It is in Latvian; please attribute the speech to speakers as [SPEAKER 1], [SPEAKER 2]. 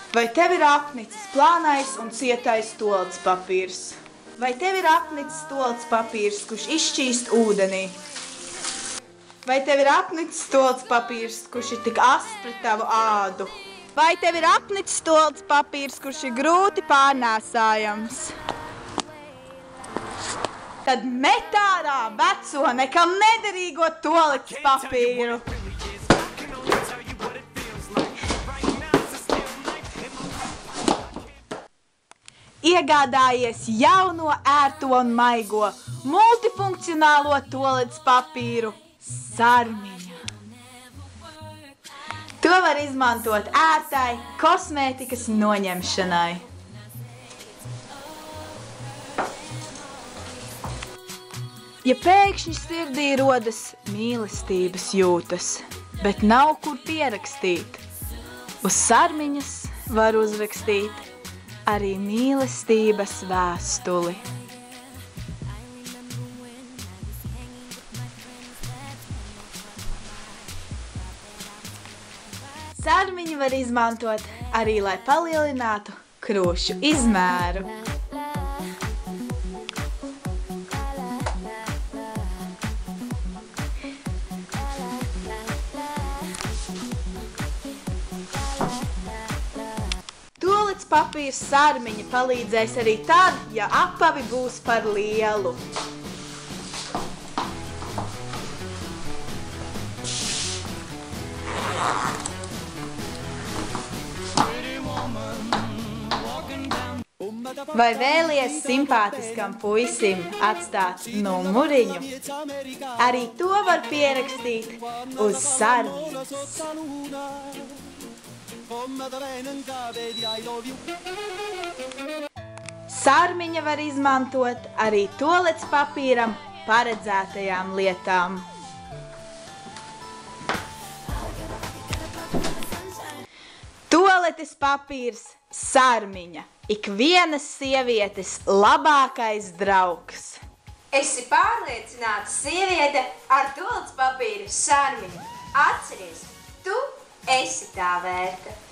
[SPEAKER 1] Vai tev ir apnicis plānais un cietais toaletes papīrs? Vai tev ir apnicis toaletes papīrs, kurš izšķīst ūdenī? Vai tev ir apnicis toaletes papīrs, kurš ir tik asts pret tavu ādu? Vai tev ir apnicis toaletes papīrs, kurš ir grūti pārnēsājams? Tad met ārā veco, nekam nederīgo toaletes papīru. Iegādājies jauno, ērto un maigo multifunkcionālo toaletes papīru Sarmiņa. To var izmantot ērtai kosmētikas noņemšanai. Ja pēkšņi sirdī rodas mīlestības jūtas, bet nav kur pierakstīt, uz Sarmiņas var uzrakstīt arī mīlestības vēstuli. Sarmiņu var izmantot arī, lai palielinātu krūšu izmēru. Toaletes papīrs Sarmiņa palīdzēs arī tad, ja apavi būs par lielu. Vai vēlies simpātiskam puisim atstāt numuriņu? Arī to var pierakstīt uz Sarmiņas. Sarmiņa var izmantot arī toaletes papīram paredzētajām lietām. Toaletes papīrs Sarmiņa, ikvienas sievietes labākais draugs.
[SPEAKER 2] Esi pārliecināta sieviete ar toaletes papīru Sarmiņu. Atceries, tu esi tā vērta.